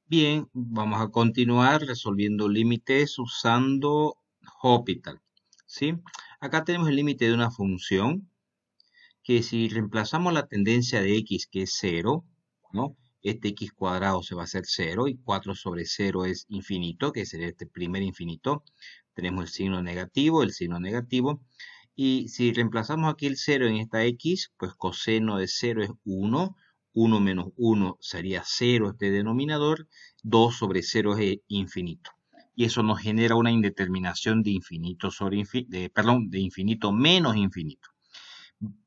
Bien, vamos a continuar resolviendo límites usando Hospital, ¿sí? Acá tenemos el límite de una función que si reemplazamos la tendencia de x, que es cero, ¿no? Este x cuadrado se va a hacer cero y 4 sobre cero es infinito, que sería este primer infinito. Tenemos el signo negativo. Y si reemplazamos aquí el cero en esta x, pues coseno de cero es 1. 1 menos 1 sería cero este denominador. 2 sobre cero es infinito. Y eso nos genera una indeterminación de infinito sobre perdón, de infinito menos infinito.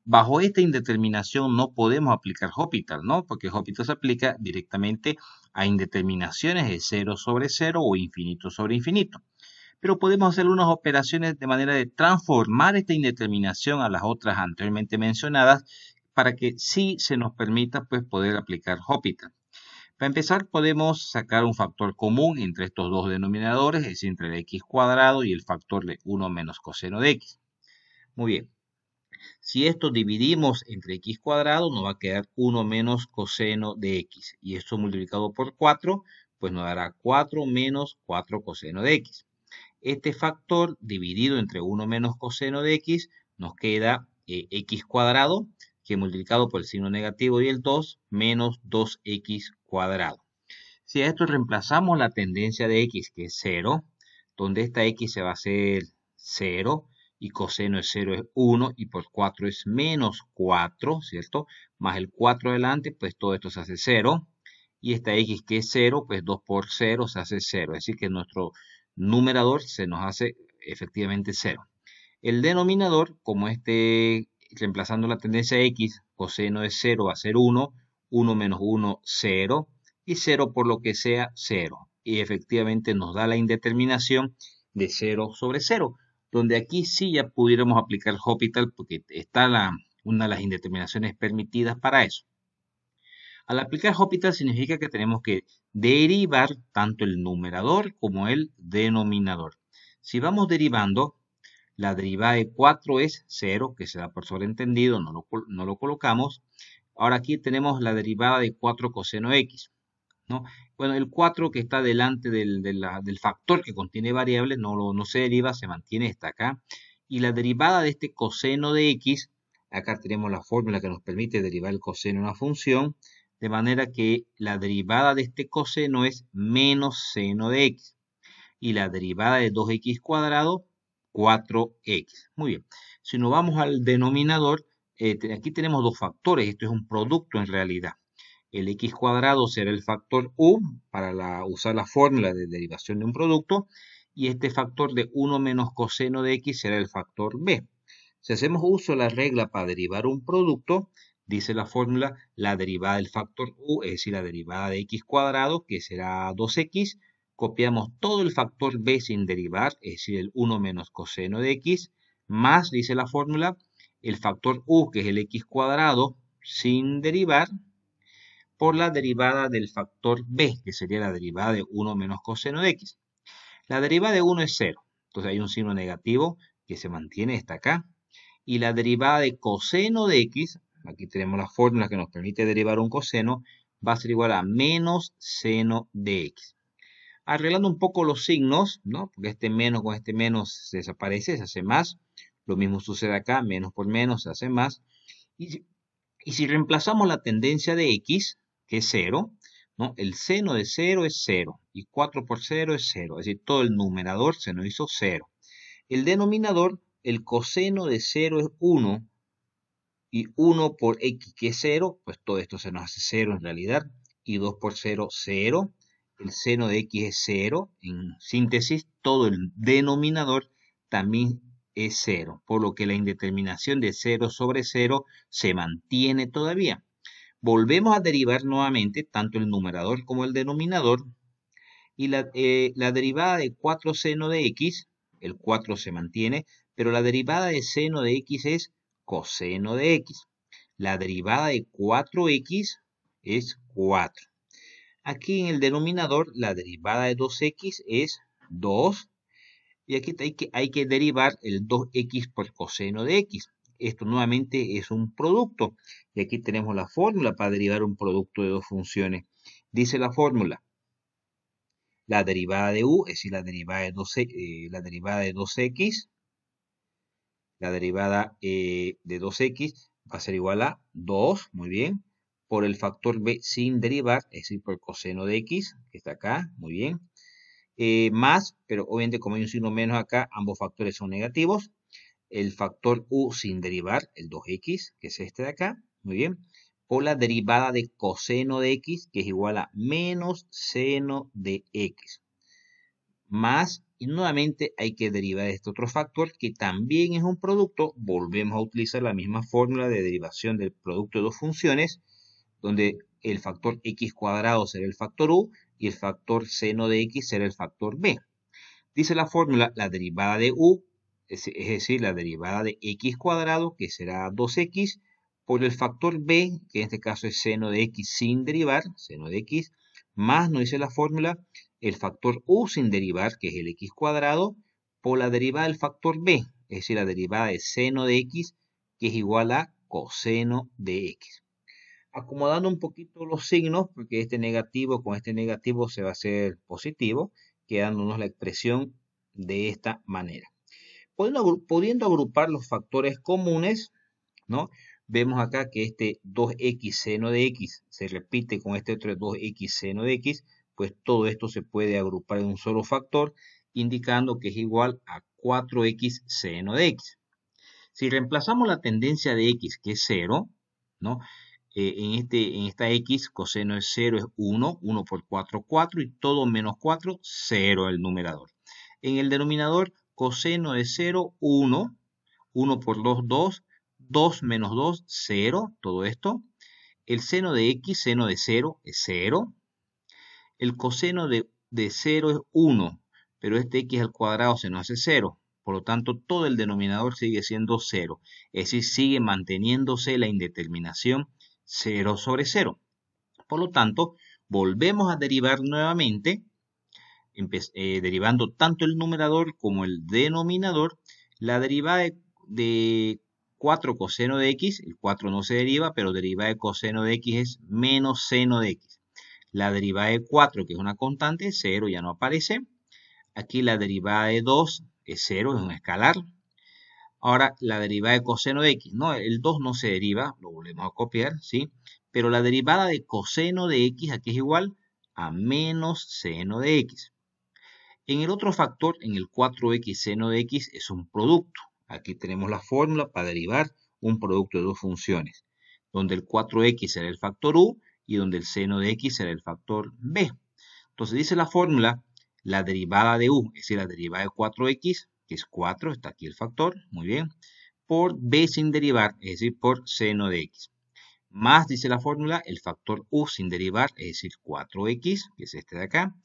Bajo esta indeterminación no podemos aplicar Hospital, ¿no? Porque Hospital se aplica directamente a indeterminaciones de cero sobre cero o infinito sobre infinito. Pero podemos hacer unas operaciones de manera de transformar esta indeterminación a las otras anteriormente mencionadas para que sí se nos permita pues, poder aplicar Hospital. Para empezar, podemos sacar un factor común entre estos dos denominadores, es decir, entre el x cuadrado y el factor de 1 menos coseno de x. Muy bien. Si esto dividimos entre x cuadrado, nos va a quedar 1 menos coseno de x. Y esto multiplicado por 4, pues nos dará 4 menos 4 coseno de x. Este factor dividido entre 1 menos coseno de x nos queda x cuadrado, que multiplicado por el signo negativo y el 2, menos 2x cuadrado. Si a esto reemplazamos la tendencia de x, que es 0, donde esta x se va a hacer 0, y coseno de 0 es 1, y por 4 es menos 4, ¿cierto? Más el 4 adelante, pues todo esto se hace 0. Y esta x que es 0, pues 2 por 0 se hace 0. Es decir, que nuestro numerador se nos hace efectivamente 0. El denominador, como reemplazando la tendencia x, coseno de 0 va a ser 1, 1 menos 1, 0, y 0 por lo que sea 0. Y efectivamente nos da la indeterminación de 0 sobre 0, donde aquí sí ya pudiéramos aplicar Hospital porque está una de las indeterminaciones permitidas para eso. Al aplicar Hospital significa que tenemos que derivar tanto el numerador como el denominador. Si vamos derivando, la derivada de 4 es 0, que se da por sobreentendido, no lo colocamos. Ahora aquí tenemos la derivada de 4 coseno x, ¿no? Bueno, el 4 que está delante del factor que contiene variables no se deriva, se mantiene, está acá. Y la derivada de este coseno de x, acá tenemos la fórmula que nos permite derivar el coseno de una función, de manera que la derivada de este coseno es menos seno de x. Y la derivada de 2x cuadrado, 4x. Muy bien. Si nos vamos al denominador, aquí tenemos dos factores. Esto es un producto en realidad. El x cuadrado será el factor u para usar la fórmula de derivación de un producto. Y este factor de 1 menos coseno de x será el factor b. Si hacemos uso de la regla para derivar un producto, dice la fórmula, la derivada del factor u, es decir, la derivada de x cuadrado, que será 2x, copiamos todo el factor b sin derivar, es decir, el 1 menos coseno de x, más, dice la fórmula, el factor u, que es el x cuadrado, sin derivar, por la derivada del factor b, que sería la derivada de 1 menos coseno de x. La derivada de 1 es 0, entonces hay un signo negativo que se mantiene, está acá. Y la derivada de coseno de x, aquí tenemos la fórmula que nos permite derivar un coseno, va a ser igual a menos seno de x. Arreglando un poco los signos, ¿no? Porque este menos con este menos se desaparece, se hace más. Lo mismo sucede acá, menos por menos se hace más. Y si reemplazamos la tendencia de x, que es 0, ¿no? El seno de 0 es 0 y 4 por 0 es 0. Es decir, todo el numerador se nos hizo 0. El denominador, el coseno de 0 es 1 y 1 por x, que es 0, pues todo esto se nos hace 0 en realidad. Y 2 por 0, 0. El seno de x es 0. En síntesis, todo el denominador también es 0, por lo que la indeterminación de 0 sobre 0 se mantiene todavía. Volvemos a derivar nuevamente tanto el numerador como el denominador. Y la derivada de 4 seno de x, el 4 se mantiene, pero la derivada de seno de x es coseno de x. La derivada de 4x es 4. Aquí en el denominador, la derivada de 2x es 2. Y aquí hay que derivar el 2x por coseno de x. Esto nuevamente es un producto. Y aquí tenemos la fórmula para derivar un producto de dos funciones. Dice la fórmula, la derivada de u, es decir, la derivada de 2x, la derivada de 2x va a ser igual a 2, muy bien, por el factor b sin derivar, es decir, por el coseno de x, que está acá, muy bien, más, pero obviamente como hay un signo menos acá, ambos factores son negativos, el factor u sin derivar, el 2x, que es este de acá, muy bien, por la derivada de coseno de x, que es igual a menos seno de x, más, y nuevamente hay que derivar este otro factor, que también es un producto, volvemos a utilizar la misma fórmula de derivación del producto de dos funciones, donde el factor x cuadrado será el factor u, y el factor seno de x será el factor b. Dice la fórmula, la derivada de u, es decir, la derivada de x cuadrado, que será 2x, por el factor b, que en este caso es seno de x sin derivar, seno de x, más, nos dice la fórmula, el factor u sin derivar, que es el x cuadrado, por la derivada del factor b, es decir, la derivada de seno de x, que es igual a coseno de x. Acomodando un poquito los signos, porque este negativo con este negativo se va a hacer positivo, quedándonos la expresión de esta manera. Pudiendo agrupar los factores comunes, ¿no? Vemos acá que este 2x seno de x se repite con este otro 2x seno de x, pues todo esto se puede agrupar en un solo factor, indicando que es igual a 4x seno de x. Si reemplazamos la tendencia de x, que es 0, ¿no? En esta x, coseno de 0 es 1, 1 por 4, 4, y todo menos 4, 0 el numerador. En el denominador, coseno de 0, 1, 1 por 2, 2, 2 menos 2, 0, todo esto. El seno de x, seno de 0, es 0. El coseno de 0 es 1, pero este x al cuadrado se nos hace 0. Por lo tanto, todo el denominador sigue siendo 0. Es decir, sigue manteniéndose la indeterminación 0 sobre 0. Por lo tanto, volvemos a derivar nuevamente, derivando tanto el numerador como el denominador. La derivada de 4 coseno de x, el 4 no se deriva, pero derivada de coseno de x es menos seno de x. La derivada de 4, que es una constante, 0, ya no aparece. Aquí la derivada de 2 es 0, es un escalar. Ahora, la derivada de coseno de x, no, el 2 no se deriva, lo volvemos a copiar, ¿sí? Pero la derivada de coseno de x aquí es igual a menos seno de x. En el otro factor, en el 4x seno de x, es un producto. Aquí tenemos la fórmula para derivar un producto de dos funciones, donde el 4x será el factor u y donde el seno de x será el factor b. Entonces dice la fórmula, la derivada de u, es decir, la derivada de 4x, que es 4, está aquí el factor, muy bien, por b sin derivar, es decir, por seno de x. Más, dice la fórmula, el factor u sin derivar, es decir, 4x, que es este de acá,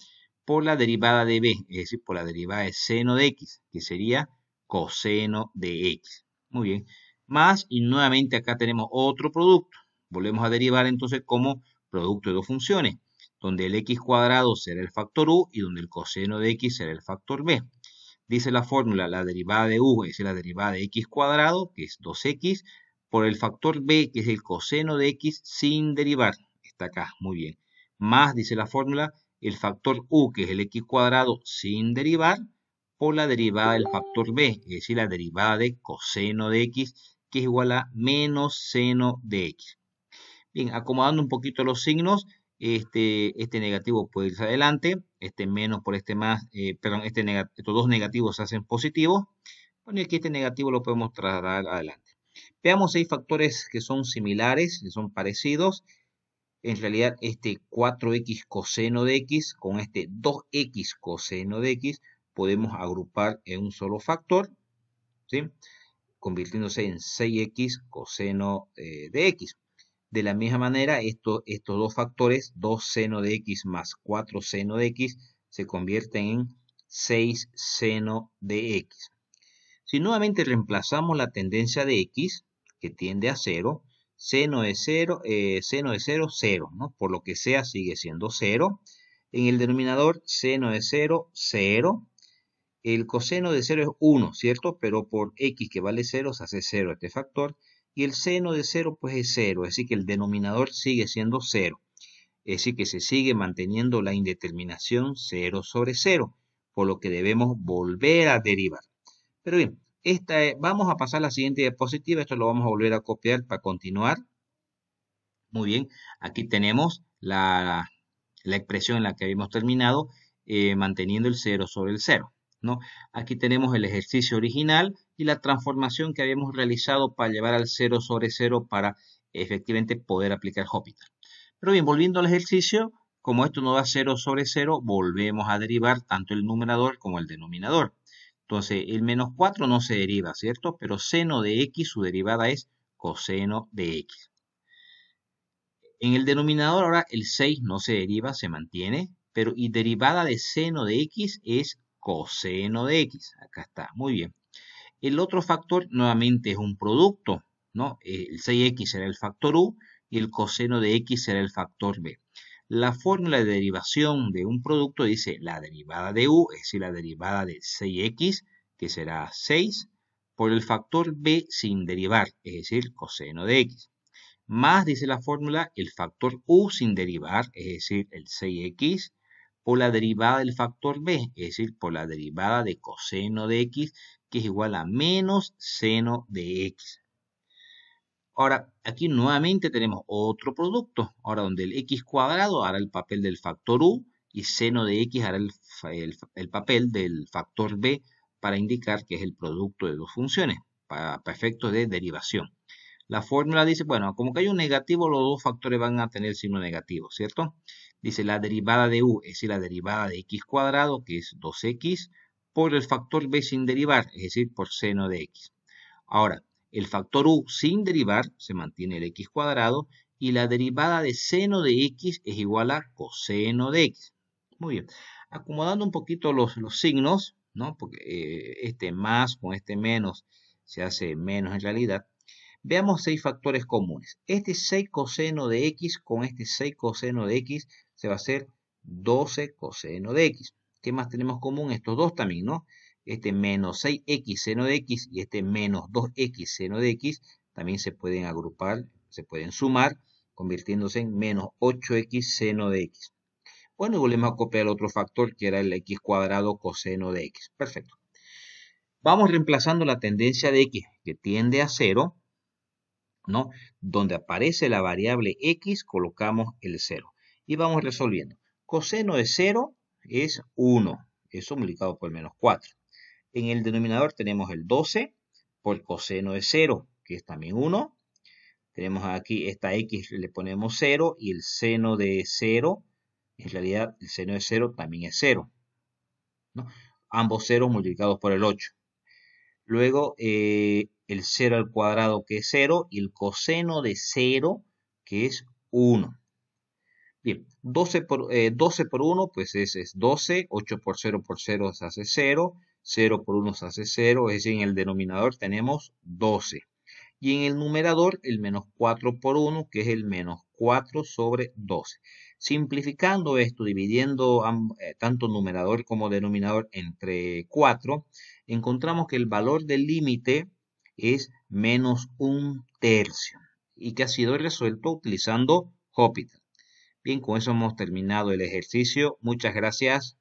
por la derivada de b, es decir, por la derivada de seno de x, que sería coseno de x. Muy bien. Más, y nuevamente acá tenemos otro producto. Volvemos a derivar entonces como producto de dos funciones, donde el x cuadrado será el factor u y donde el coseno de x será el factor b. Dice la fórmula, la derivada de u, es decir, la derivada de x cuadrado, que es 2x, por el factor b, que es el coseno de x sin derivar. Está acá, muy bien. Más, dice la fórmula, el factor u, que es el x cuadrado sin derivar, por la derivada del factor b, es decir, la derivada de coseno de x, que es igual a menos seno de x. Bien, acomodando un poquito los signos, este negativo puede irse adelante, este menos por este más, perdón, estos dos negativos se hacen positivos. Bueno, y aquí este negativo lo podemos trasladar adelante. Veamos si hay factores que son similares, que son parecidos. En realidad, este 4x coseno de x con este 2x coseno de x podemos agrupar en un solo factor, ¿sí? Convirtiéndose en 6x coseno de x. De la misma manera, estos dos factores, 2 seno de x más 4 seno de x, se convierten en 6 seno de x. Si nuevamente reemplazamos la tendencia de x, que tiende a 0, seno de 0, 0, ¿no? Por lo que sea, sigue siendo 0. En el denominador, seno de 0, 0. El coseno de 0 es 1, ¿cierto? Pero por x que vale 0, se hace 0 este factor. Y el seno de 0, pues es 0. Es decir, que el denominador sigue siendo 0. Es decir, que se sigue manteniendo la indeterminación 0 sobre 0, por lo que debemos volver a derivar. Pero bien, vamos a pasar a la siguiente diapositiva. Esto lo vamos a volver a copiar para continuar. Muy bien, aquí tenemos la expresión en la que habíamos terminado, manteniendo el 0 sobre el 0, ¿no? Aquí tenemos el ejercicio original y la transformación que habíamos realizado para llevar al 0 sobre 0 para efectivamente poder aplicar Hospital. Pero bien, volviendo al ejercicio, como esto nos da 0 sobre 0, volvemos a derivar tanto el numerador como el denominador. Entonces, el menos 4 no se deriva, ¿cierto? Pero seno de x, su derivada es coseno de x. En el denominador ahora el 6 no se deriva, se mantiene, pero y derivada de seno de x es coseno de x. Acá está, muy bien. El otro factor nuevamente es un producto, ¿no? El 6x será el factor u y el coseno de x será el factor b. La fórmula de derivación de un producto dice la derivada de u, es decir, la derivada de 6x, que será 6, por el factor b sin derivar, es decir, coseno de x. Más, dice la fórmula, el factor u sin derivar, es decir, el 6x, por la derivada del factor b, es decir, por la derivada de coseno de x, que es igual a menos seno de x. Ahora, aquí nuevamente tenemos otro producto, ahora donde el x cuadrado hará el papel del factor u y seno de x hará el papel del factor b para indicar que es el producto de dos funciones, para efectos de derivación. La fórmula dice, bueno, como que hay un negativo, los dos factores van a tener signo negativo, ¿cierto? Dice la derivada de u, es decir, la derivada de x cuadrado, que es 2x, por el factor b sin derivar, es decir, por seno de x. Ahora, el factor u sin derivar se mantiene el x cuadrado y la derivada de seno de x es igual a coseno de x. Muy bien. Acomodando un poquito los signos, ¿no? Porque este más con este menos se hace menos en realidad. Veamos 6 factores comunes. Este 6 coseno de x con este 6 coseno de x se va a hacer 12 coseno de x. ¿Qué más tenemos común? Estos dos también, ¿no? Este menos 6x seno de x y este menos 2x seno de x también se pueden agrupar, se pueden sumar, convirtiéndose en menos 8x seno de x. Bueno, y volvemos a copiar el otro factor que era el x cuadrado coseno de x. Perfecto. Vamos reemplazando la tendencia de x que tiende a 0, ¿no? Donde aparece la variable x, colocamos el 0. Y vamos resolviendo. Coseno de 0 es 1. Eso multiplicado por el menos 4. En el denominador tenemos el 12 por coseno de 0, que es también 1. Tenemos aquí esta x, le ponemos 0 y el seno de 0, en realidad el seno de 0 también es 0, ¿no? Ambos ceros multiplicados por el 8. Luego el 0 al cuadrado, que es 0, y el coseno de 0, que es 1. Bien, 12 por 1, pues es 12, 8 por 0 se hace 0, 0 por 1 se hace 0, es decir, en el denominador tenemos 12. Y en el numerador, el menos 4 por 1, que es el menos 4 sobre 12. Simplificando esto, dividiendo tanto numerador como denominador entre 4, encontramos que el valor del límite es menos 1/3 y que ha sido resuelto utilizando Hospital. Bien, con eso hemos terminado el ejercicio. Muchas gracias.